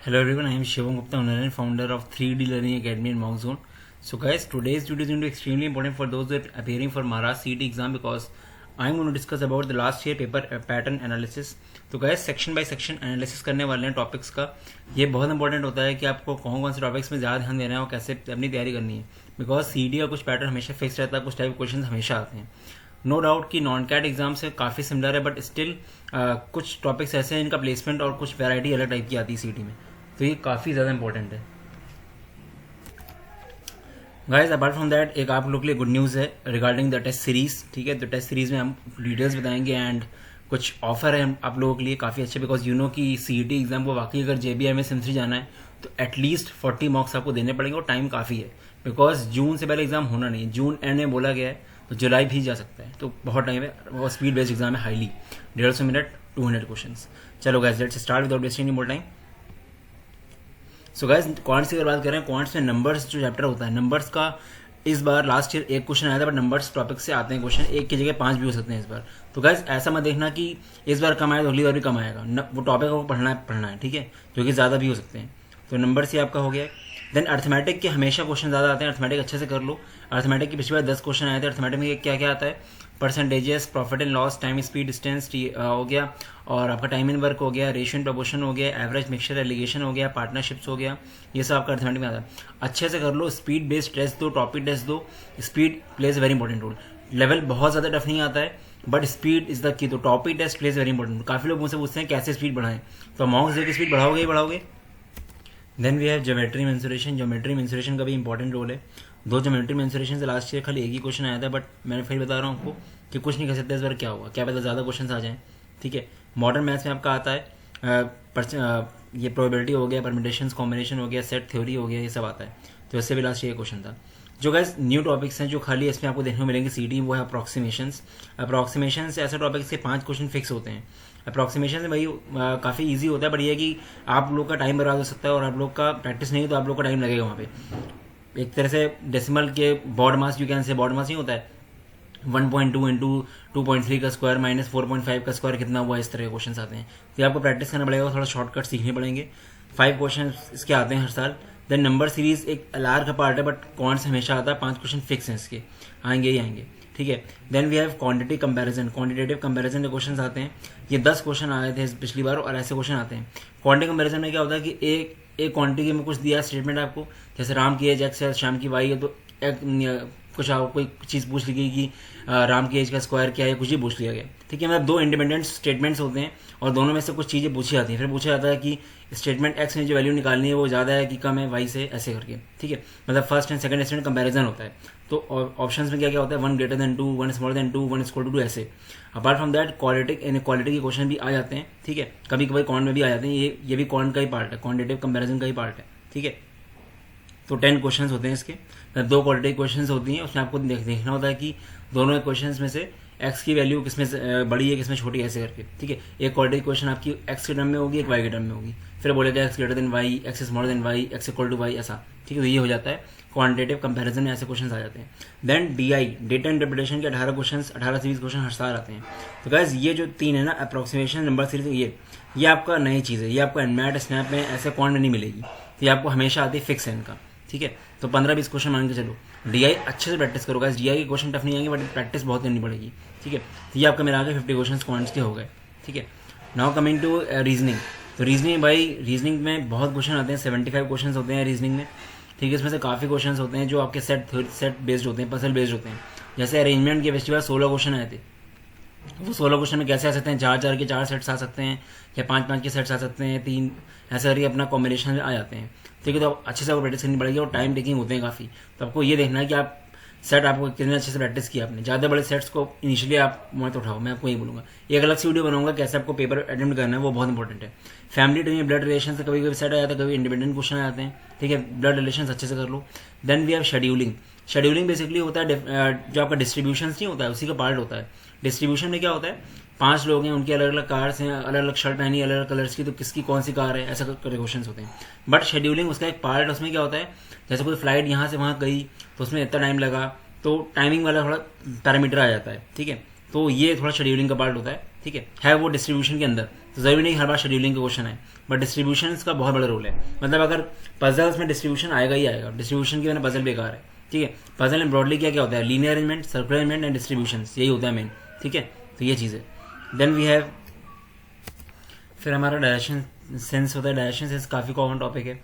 Hello everyone, I am Shivam Gupta, owner and founder of 3D Learning Academy in Monk Zone. So guys, today's video is going to be extremely important for those that are appearing for Maharashtra CET exam because I am going to discuss about the last year paper pattern analysis. तो guys, section by section analysis करने वाले हैं topics का. ये बहुत important होता है कि आपको कौन कौन से टॉपिक्स में ज़्यादा ध्यान देना है और कैसे अपनी तैयारी करनी है. बिकॉज सीडी का कुछ पैटर्न हमेशा फिक्स रहता है, कुछ टाइप क्वेश्चन हमेशा आते हैं. नो डाउट कि नॉन कैट एग्जाम से काफ़ी सिमिलर है, बट स्टिल कुछ टॉपिक्स ऐसे हैं इनका प्लेसमेंट और कुछ वैरायटी अलग टाइप की आती है सीडी में. तो ये काफ़ी ज़्यादा इंपॉर्टेंट है. गाइज अपार्ट फ्रॉम दैट एक आप लोग के लिए गुड न्यूज़ है रिगार्डिंग द टेस्ट सीरीज़. ठीक है, तो टेस्ट सीरीज़ में हम डिटेल्स बताएंगे एंड कुछ ऑफर है आप लोगों के लिए काफ़ी अच्छे. बिकॉज यू नो कि सीईटी एग्जाम को वाकई अगर JBI में सिम3 जाना है तो एटलीस्ट 40 मार्क्स आपको देने पड़ेंगे और टाइम काफ़ी है. बिकॉज जून से पहले एग्जाम होना नहीं है, जून एंड में बोला गया है, तो जुलाई भी जा सकता है, तो बहुत टाइम है. और स्पीड बेस्ड एग्जाम है हाईली, 150 मिनट 200 क्वेश्चन. चलो guys let's start without wasting any more time. So guys quants की अगर बात करें, क्वांट्स में नंबर्स जो चैप्टर होता है, नंबर्स का इस बार लास्ट ईयर एक क्वेश्चन आया था, बट नंबर्स टॉपिक से आते हैं क्वेश्चन, एक की जगह 5 भी हो सकते हैं इस बार. तो गाइज ऐसा मत देखना कि इस बार कम आया तो अगली बार भी कम आएगा. वो टॉपिक आपको पढ़ना है, ठीक है, जो कि ज़्यादा भी हो सकते हैं. तो नंबर्स ही आपका हो गया. देन अर्थमेटिक के हमेशा क्वेश्चन ज़्यादा आते हैं, अर्थमेटिक अच्छे से कर लो. अर्थमेटिक की पिछली बार 10 क्वेश्चन आए थे. अर्थमेटिक में क्या क्या आता है, percentages, profit and loss, time speed distance हो गया, और आपका टाइम इन वर्क हो गया, रेशियो एंड प्रपोर्शन हो गया, एवरेज मिक्सचर एलिगेशन हो गया, पार्टनरशिप्स हो गया. ये सब आपका अर्थमेटिक में आता है. अच्छे से कर लो. स्पीड बेस्ड टेस्ट दो, टॉपिक टेस्ट दो. Speed plays very important role. Level बहुत ज़्यादा टफ नहीं आता है, but speed is the key. तो topic test plays very important. काफ़ी लोग मुझसे पूछते हैं कैसे स्पीड बढ़ाएं, तो मॉक्स देकर स्पीड बढ़ाओगे ही बढ़ाओगे. Then we have geometry mensuration. Geometry mensuration का भी इंपॉर्टेंट रोल है. 2 ज्योमेट्री मेंसुरेशन से लास्ट ईयर खाली एक ही क्वेश्चन आया था, बट मैंने फिर बता रहा हूँ आपको कि कुछ नहीं कर सकते इस बार. क्या होगा क्या पता ज़्यादा क्वेश्चन आ जाएं. ठीक है, मॉडर्न मैथ्स में आपका आता है ये प्रोबेबिलिटी हो गया, परमिटेशंस, कॉम्बिनेशन हो गया, सेट थ्योरी हो गया, ये सब आता है. तो इससे भी लास्ट ईयर क्वेश्चन था. जो गाइस न्यू टॉपिक्स हैं जो खाली इसमें आपको देखने को मिलेंगे सीडी, वो है अप्रॉक्सीमेशंस. अप्रॉक्सीमेशंस ऐसे टॉपिक से 5 क्वेश्चन फिक्स होते हैं. अप्रॉक्सीमेशन में भाई काफ़ी इजी होता है, बट ये है कि आप लोग का टाइम बर्बाद हो सकता है, और आप लोग का प्रैक्टिस नहीं है तो आप लोग का टाइम लगेगा वहाँ पे. एक तरह से डेसिमल के BODMAS, you can say BODMAS नहीं होता है 1.2 इंटू 2.3 का स्क्वायर माइनस 4.5 का स्क्वायर कितना हुआ, इस तरह के क्वेश्चन आते हैं. तो आपको प्रैक्टिस करना पड़ेगा, थोड़ा शॉर्टकट सीखने पड़ेंगे. 5 क्वेश्चन इसके आते हैं हर साल. देन नंबर सीरीज एक अलार का पार्ट है, बट कौन से हमेशा आता है. 5 क्वेश्चन फिक्स हैं इसके, आएंगे ही आएंगे. ठीक है. Then we have quantity comparison. Quantitative comparison के क्वेश्चन आते हैं. ये 10 क्वेश्चन आए थे पिछली बार, और ऐसे क्वेश्चन आते हैं. क्वांटिटी कंपैरिजन में क्या होता है कि एक क्वांटिटी में कुछ दिया स्टेटमेंट आपको, जैसे राम की एज एक्स है, शाम की वाई है, तो कुछ कोई चीज़ पूछ ली गई कि राम की एज का स्क्वायर क्या है, कुछ ही पूछ लिया गया. ठीक है, मतलब 2 इंडिपेंडेंट स्टेटमेंट्स होते हैं और दोनों में से कुछ चीज़ें पूछी जाती हैं. फिर पूछा जाता है कि स्टेटमेंट एक्स में जो वैल्यू निकालनी है वो ज़्यादा है कि कम है वाई से, ऐसे करके. ठीक है, मतलब first and second statement comparison होता है. तो ऑप्शंस में क्या क्या होता है, 1 greater than 2, 1 smaller than 2, 1 equal to 2, ऐसे. Apart from that quadratic inequality के क्वेश्चन भी आ जाते हैं. ठीक है, कभी कभी कॉन्ट में भी आ जाते हैं. ये भी कॉन्ट का ही पार्ट है, क्वांटिटेटिव कंपैरिजन का ही पार्ट है. ठीक है, तो 10 क्वेश्चन होते हैं इसके. 2 क्वालिटेटिव क्वेश्चन होती हैं, उसमें आपको देखना होता है कि दोनों क्वेश्चन में से एक्स की वैल्यू किसमें बड़ी है किसमें छोटी है, ऐसे करके. ठीक है, एक क्वालिटेटिव क्वेश्चन आपकी एक्स के टर्म में होगी, एक वाई के टर्म में होगी. फिर बोलेगा X greater than Y, X smaller than Y, X equal to Y, ऐसा. ठीक है, तो ये हो जाता है क्वांटिटेटिव कंपैरिजन में, ऐसे क्वेश्चन आ जाते हैं. देन DI डेटा इंटरप्रिटेशन के 18 क्वेश्चन, 18 से 20 क्वेश्चन हर साल आते हैं. तो गाइस ये जो 3 है ना, अप्रॉक्सीमेशन, नंबर सीरीज, ये आपका नई चीज़ है. ये आपको एनमैट स्नैप में ऐसे क्वांट में नहीं मिलेगी. तो ये आपको हमेशा आती है, फिक्स है इनका. ठीक है, तो 15-20 क्वेश्चन मान के चलो. DI अच्छे से प्रैक्टिस करो गाइस. DI के क्वेश्चन टफ नहीं आएंगे, बट प्रैक्टिस बहुत करनी पड़ेगी. ठीक है, तो ये आपका मेरा आगे 50 क्वेश्चन क्वांट्स के हो गए. ठीक है, नाउ कमिंग टू रीजनिंग. तो रीजनिंग भाई, रीजनिंग में बहुत क्वेश्चन आते हैं. 75 क्वेश्चन होते हैं रीजनिंग में. ठीक है, इसमें से काफ़ी क्वेश्चन होते हैं जो आपके सेट बेस्ड होते हैं, पजल बेस्ड होते हैं. जैसे अरेंजमेंट के पिछली बार 16 क्वेश्चन आए थे. वो 16 क्वेश्चन में कैसे आ सकते हैं, 4-4 के 4 सेट्स आ सकते हैं, या 5-5 के सेट्स आ सकते हैं, 3 ऐसे करके अपना कॉम्बिनेशन में आ जाते हैं. ठीक है, तो अच्छे से आपको प्रैक्टिस करनी पड़ेगी, और टाइम टेकिंग होते हैं काफ़ी. तो आपको ये देखना है कि आप सेट आपको कितने अच्छे से प्रैक्टिस किया आपने. ज़्यादा बड़े सेट्स को इनिशियली आप मत उठाओ, मैं आपको यही बोलूँगा. एक अलग से वीडियो बनाऊंगा कैसे आपको पेपर अटेम्प्ट करना है, वो बहुत इंपॉर्टेंट है. फैमिली टू ब्लड रिलेशन से कभी कभी सेट आ जाता है, कभी इंडिपेंडेंट क्वेश्चन आ जाते हैं. ठीक है, ब्लड रिलेशन अच्छे से कर लो. Then we have scheduling. Scheduling basically होता है जो आपका डिस्ट्रीब्यूशन नहीं होता है, उसी का पार्ट होता है. डिस्ट्रीब्यूशन में क्या होता है, 5 लोग हैं, उनकी अलग अलग कार्स हैं, अलग अलग शर्ट पहनी, अलग अलग कलर्स की, तो किसकी कौन सी कार है, ऐसा क्वेश्चन होते हैं. बट शेड्यूलिंग उसका एक पार्ट, उसमें क्या होता है, जैसे कोई फ्लाइट यहाँ से वहाँ गई तो उसमें इतना टाइम लगा, तो टाइमिंग वाला थोड़ा पैरामीटर आ जाता है. ठीक है, तो ये थोड़ा शेड्यूलिंग का पार्ट होता है. ठीक है वो डिस्ट्रीब्यूशन के अंदर, तो जरूरी नहीं हर बार शेड्यूलिंग के क्वेश्चन है. बट डिस्ट्रीब्यूशन का बहुत बड़ा रोल है। मतलब अगर पजल्स में डिस्ट्रीब्यूशन आएगा ही आएगा, डिस्ट्रीब्यूशन की वजह पजल बेकार है, ठीक है। पजल में ब्रॉडली क्या क्या होता है, linear arrangement, circular arrangement and distribution, यही होता है मेन, ठीक है। तो ये चीज़ है। देन वी हैव, फिर हमारा डायरेक्शन सेंस होता है। डायरेक्शन सेंस काफ़ी कॉमन टॉपिक है,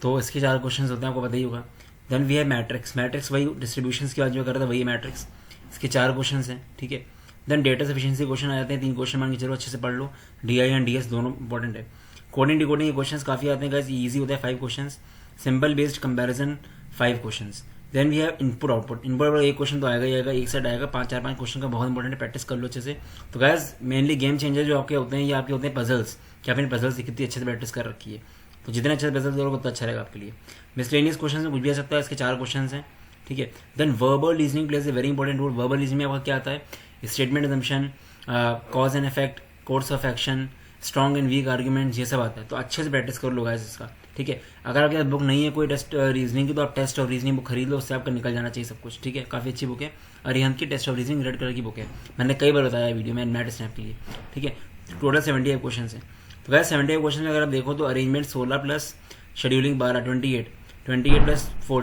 तो इसके 4 क्वेश्चन होते हैं, आपको पता ही होगा। Then we have matrix. Matrix वही डिस्ट्रीब्यूशन की बात जो कर रहा था वही मैट्रिक्स, इसके 4 क्वेश्चन हैं, ठीक है। देन डेटा सफिशिएंसी क्वेश्चन आ जाते हैं, 3 क्वेश्चन मान के चलो, अच्छे से पढ़ लो। डीआई एंड डीएस दोनों इंपॉर्टेंट है। कोडिंग डिकोडिंग के क्वेश्चन काफ़ी आते हैं गाइस, ईजी होता है, 5 question. Simple based comparison 5 question. Then we have input output. Input एक क्वेश्चन तो आएगा ही आएगा, एक सेट आएगा, 5 क्वेश्चन का बहुत इंपॉर्टेंट है, प्रैक्टिस कर लो अच्छे से। तो गाइस मेनली गेम चेंजर जो आपके होते हैं ये आपके होते हैं पजल्स, कि आपने पजल्स कितनी अच्छे से प्रैक्टिस कर रखी है। तो जितने अच्छे से पजल्स करोगे उतना अच्छा रहेगा आपके लिए। मिसलेनियस क्वेश्चन में कुछ भी आ सकता है, इसके 4 क्वेश्चन हैं, ठीक है। Then verbal reasoning plays a very important role. Verbal reasoning में आपका क्या आता है, statement assumption, cause and effect, course of action, strong and weak argument, ये सब आता है। तो अच्छे से प्रैक्टिस कर लो गाइस इसका, ठीक है। अगर आपके पास बुक नहीं है कोई टेस्ट रीजनिंग की, तो आप टेस्ट ऑफ रीजनिंग बुक खरीद लो, उससे आपका निकल जाना चाहिए सब कुछ, ठीक है। काफ़ी अच्छी बुक है, अरिहंत की test of reasoning red colour की बुक है, मैंने कई बार बताया वीडियो में नेट स्नैप के लिए, ठीक है। टोटल 78 क्वेश्चन है। तो गाइस 78 क्वेश्चन में अगर आप देखो तो arrangement 16 plus scheduling 12, 28 plus 4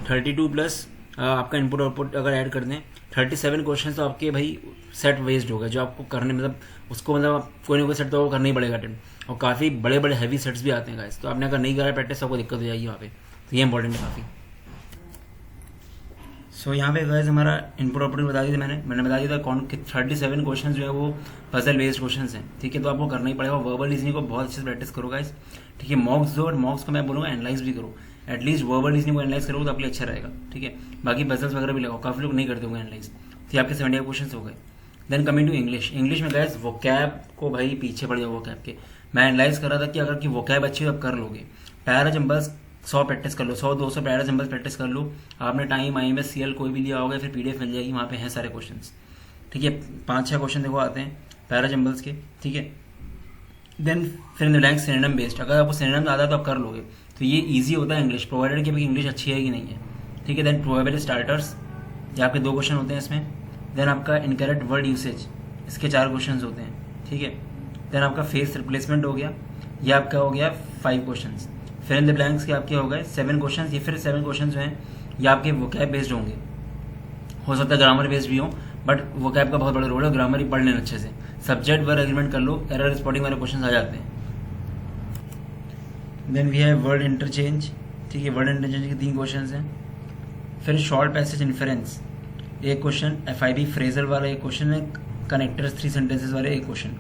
32 plus आपका इनपुट आउटपुट अगर ऐड कर दें 37 क्वेश्चन, तो आपके भाई सेट वेस्ट हो गए जो आपको करने, मतलब उसको मतलब कोई ना कोई सेट तो वो करना ही पड़ेगा अटेम्प्ट। और काफ़ी बड़े बड़े हैवी सेट्स भी आते हैं गाइस, तो आपने अगर नहीं करा प्रैक्टिस तो आपको दिक्कत हो जाएगी वहाँ पे। तो ये इंपॉर्टेंट है काफ़ी। सो यहाँ पे गाइस हमारा इनपुट आउटपुट बता दिया मैंने बता दिया था कौन 37 क्वेश्चन जो है वो पजल बेस्ड क्वेश्चन हैं, ठीक है। तो आपको करना ही पड़ेगा। वर्बल रीजनिंग को बहुत अच्छे से प्रैक्टिस करो गाइस, ठीक है। मॉक्स दो, और मॉक्स को मैं बोलूँगा एनालाइज भी करो, एटलीस्ट वर्बल रीजनिंग को एनालाइज करोगे तो आपके लिए अच्छा रहेगा, ठीक है। बाकी पजल्स वगैरह भी लगाओ, काफ़ी लोग नहीं करते होंगे एनालाइज। तो ये आपके 78 क्वेश्चन हो गए। Then coming to English. English में गाइस वोकैब को भाई पीछे पड़ जाओ वोकैब के। मैं एनालाइज कर रहा था कि अगर कि वोकैब अच्छी हो आप कर लोगे। पैरा जंबल्स 100 प्रैक्टिस कर लो, 100-200 पैरा जंबल्स प्रैक्टिस कर लो। आपने टाइम IMS CL कोई भी लिया होगा, फिर PDF मिल जाएगी, वहाँ पे हैं सारे क्वेश्चन, ठीक है। 5-6 क्वेश्चन देखो आते हैं पैरा जंबल्स के, ठीक है। देन फिर in the blank synonym based. अगर आपको सिनोनिम आता है तो आप कर लोगे, तो ये ईजी होता है इंग्लिश, प्रोवाइडेड कि इंग्लिश अच्छी है कि नहीं है, ठीक है। देन प्रोबेबल स्टार्टर्स, ये आपके 2 क्वेश्चन होते हैं इसमें। देन आपका इनकरेक्ट वर्ड यूसेज, इसके 4 क्वेश्चन होते हैं, ठीक है। देन आपका फेस रिप्लेसमेंट हो गया, ये आपका हो गया 5 क्वेश्चन। फिर इन द ब्लैंक्स के आपके हो गए 7 क्वेश्चन। ये फिर 7 क्वेश्चन जो हैं ये आपके वोकैब बेस्ड होंगे, हो सकता है ग्रामर बेस्ड भी हो, बट वोकैब का बहुत बड़ा रोल है, ग्रामर ही पढ़ लेना अच्छे से। सब्जेक्ट वर्ड एग्रीमेंट कर लो, एरर स्पॉटिंग वाले क्वेश्चन आ जाते हैं। Then we have word interchange, ठीक है। वर्ड इंटरचेंज के 3 क्वेश्चन हैं। फिर शॉर्ट पैसेज इन्फरेंस, एक क्वेश्चन। FIB फ्रेजल वाला एक क्वेश्चन है। कनेक्टर्स 3 सेंटेंसेस वाले एक क्वेश्चन।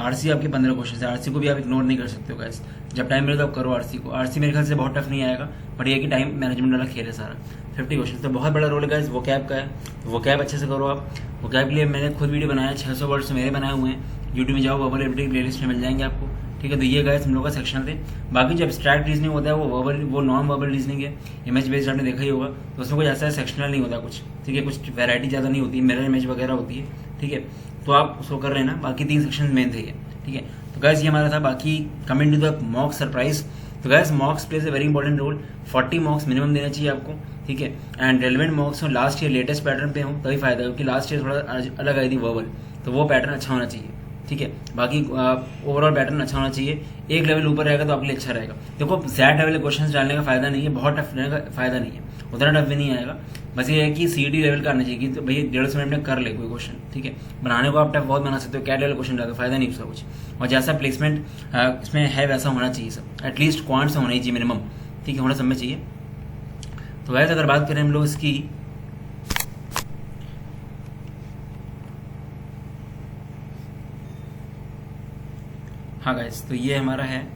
RC आपके 15 क्वेश्चन है। RC को भी आप इग्नोर नहीं कर सकते हो गाइस, जब टाइम मिलेगा आप करो RC को। RC मेरे ख्याल से बहुत टफ नहीं आएगा, बट ये कि टाइम मैनेजमेंट वाला खेल है सारा। 50 क्वेश्चन, तो बहुत बड़ा रोल है गाइस वोकैब का है। वोकैब अच्छे से करो आप। वोकैब के लिए मैंने खुद वीडियो बनाया, 600 वर्ड्स मेरे बनाए हुए हैं, यूट्यूब में जाओ, वर्बल एबिलिटी प्लेलिस्ट में मिल जाएंगे आपको, ठीक है। तो ये गाइस हम लोग का सेक्शन थे। बाकी जो एब्स्ट्रैक्ट रीजनिंग होता है वो नॉन वर्बल रीजनिंग है, इमेज बेस्ड आपने देखा ही होगा, तो उसमें कुछ ऐसा सेक्शनल नहीं होता कुछ, ठीक है। कुछ वैरायटी ज़्यादा नहीं होती, मिरर इमेज वगैरह होती है, ठीक है। तो आप उसको कर लेना। बाकी 3 सेक्शन मेन थे, ठीक है। तो गाइस ये हमारा था। बाकी coming to the mock surprise, तो guys mocks plays a very important role. 40 मॉक्स मिनिमम देना चाहिए आपको, ठीक है। एंड रेलिवेंट मॉक्स हो, लास्ट ईयर लेटेस्ट पैटर्न पे हो तभी फायदा है, क्योंकि लास्ट ईयर थोड़ा अलग आई थी वर्बल, तो वो पैटर्न अच्छा होना चाहिए, ठीक है। बाकी ओवरऑल पैटर्न अच्छा होना चाहिए। एक लेवल ऊपर रहेगा तो आपके लिए अच्छा रहेगा। देखो ज़्यादा लेवल के क्वेश्चन डालने का फायदा नहीं है, बहुत टफ रहने का फायदा नहीं है, उतना टफ भी नहीं आएगा। बस ये है कि CET लेवल का आना चाहिए कि तो भैया 150 मिनट में कर ले कोई क्वेश्चन, ठीक है। बनाने को आप टफ बहुत बना सकते हो, कैट लेवल क्वेश्चन डालकर फायदा नहीं उसका कुछ। और जैसा प्लेसमेंट इसमें है वैसा होना चाहिए सब, एटलीस्ट क्वांट्स होना ही चाहिए मिनिमम, ठीक है, होना सब में चाहिए। तो वैसे अगर बात करें हम लोग इसकी, हाँ गाइस तो ये हमारा है।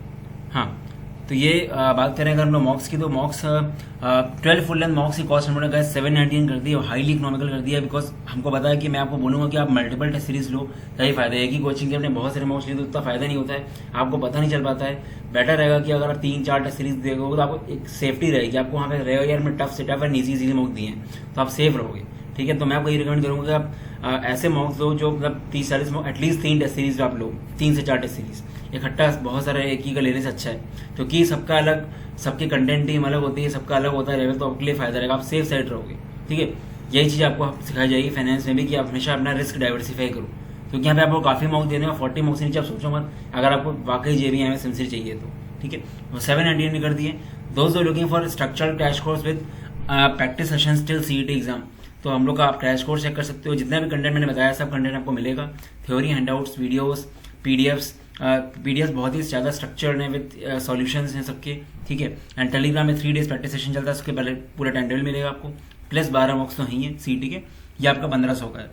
हाँ तो ये बात करें अगर हम लोग मॉक्स की, तो मॉक्स 12 फुल लेंथ मॉक्स की कॉस्ट हमने गाइस 719 कर दी है, हाईली इकोनॉमिकल कर दिया है। बिकॉज हमको पता है कि मैं आपको बोलूंगा कि आप मल्टीपल टेस्ट सीरीज लो, यही फायदा है। एक ही कोचिंग के अपने बहुत सारे मॉक्स लिए तो उतना फायदा नहीं होता है, आपको पता नहीं चल पाता है। बेटर रहेगा कि अगर आप 3-4 टेस्ट सीरीज देखोगे तो आपको एक सेफ्टी रहेगी, आपको वहाँ पे रहेगा यार मैं टफ से टफ एंड ईजी मॉक दिए हैं, तो आप सेफ रहोगे, ठीक है। तो मैं आपको ये रिकमेंड करूंगा कि आप ऐसे मॉक्स लो जो मतलब 30-40 मॉक, एटलीस्ट 3 टेस्ट सीरीज आप लो, 3 से 4 टेस्ट सीरीज। इकट्ठा बहुत सारा एक ही का लेने से अच्छा है, क्योंकि सबका अलग, सबकी कंटेंट टीम अलग होती है, सबका अलग होता है लेवल, तो आपके लिए फायदा रहेगा, आप सेफ साइड रहोगे, ठीक है। यही चीज़ आपको सिखाई जाएगी फाइनेंस में भी कि आप हमेशा अपना रिस्क डाइवर्सिफाई करो, क्योंकि यहाँ पे आपको काफी मार्क्स देने हैं, 40 मार्क्स से नीचे आप सोचो मत अगर आपको वाकई JBM सिंसियर चाहिए तो, ठीक है। वो 798 ने कर दिए। दोस्तों looking for structural crash course with practice sessions till CET exam, तो हम लोग का आप क्रैश कोर्स चेक कर सकते हो। जितना भी कंटेंट मैंने बताया सब कंटेंट आपको मिलेगा, थ्योरी, हैंडआउट्स, वीडियोस, पीडीएफ बहुत ही ज्यादा स्ट्रक्चर्ड है विद सॉल्यूशंस हैं सबके, ठीक है। एंड टेलीग्राम में 3 डेज प्रैक्टिस सेशन चलता है, उसके पहले पूरा टाइम टेबल मिलेगा आपको, प्लस 12 मार्क्स तो ही है CET के। ये आपका 1500 का है।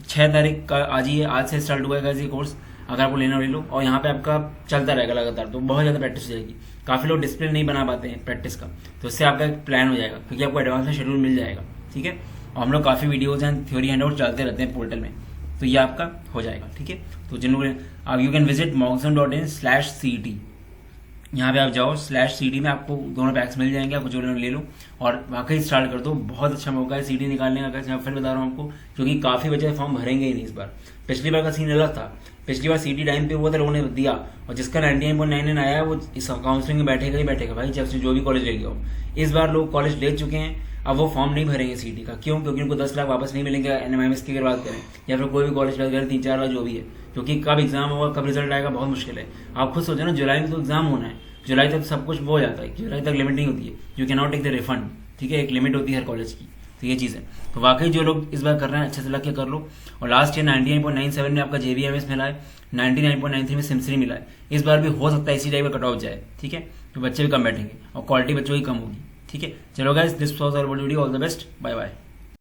6 तारीख का आज ही है, आज से स्टार्ट हुआ है ये कोर्स, अगर आपको लेना ले लो। और यहाँ पे आपका चलता रहेगा लगातार, तो बहुत ज्यादा प्रैक्टिस हो जाएगी। काफी लोग डिसिप्लिन नहीं बना पाते हैं प्रैक्टिस का, तो इससे आपका एक प्लान हो जाएगा, क्योंकि आपको एडवांस में शेड्यूल मिल जाएगा, ठीक है। और हम लोग काफी वीडियोज एंड थ्योरी हैंडआउट्स डालते रहते हैं पोर्टल में, तो ये आपका हो जाएगा, ठीक है। तो जिन लोगों आप यू कैन विजिट moxon.in/CET, यहाँ पे आप जाओ /CET में आपको दोनों पैक्स मिल जाएंगे, आपको जो ले लो और वाकई स्टार्ट कर दो। बहुत अच्छा मौका है CET निकालने का, मैं फिर बता रहा हूँ आपको, क्योंकि काफी बच्चे फॉर्म भरेंगे ही नहीं इस बार। पिछली बार का सीन अलग था, पिछली बार CET टाइम पे हुआ था, लोगों ने दिया, और जिसका 99.99 आया वो इस काउंसलिंग में बैठेगा ही बैठेगा भाई, जब से जो भी कॉलेज ले लिया हो। इस बार लोग कॉलेज ले चुके हैं, अब वो फॉर्म नहीं भरेंगे CET का। क्यों? क्योंकि उनको 10 लाख वापस नहीं मिलेंगे NMIMS की अगर बात करें, या फिर कोई भी कॉलेज बात करें 3-4 लाख जो भी है, क्योंकि कब एग्जाम होगा कब रिजल्ट आएगा बहुत मुश्किल है। आप खुद सोचो ना, जुलाई में तो एग्जाम होना है, जुलाई तक सब कुछ वो हो जाता है, जुलाई तक लिमिट नहीं होती है, you can not take the refund, ठीक है। एक लिमिट होती है हर कॉलेज की, तो ये चीज है। तो वाकई जो लोग इस बार कर रहे हैं अच्छे से लग के कर लो। और लास्ट ईयर 99.97 में आपका JBMS मिला है, 99.93 में सिमसरी मिला है। इस बार भी हो सकता है इसी टाइप का कट ऑफ जाए, ठीक है, तो बच्चे भी कम बैठेंगे और क्वालिटी बच्चों की कम होगी, ठीक है। चलो guys, this was our video, all the best, bye bye.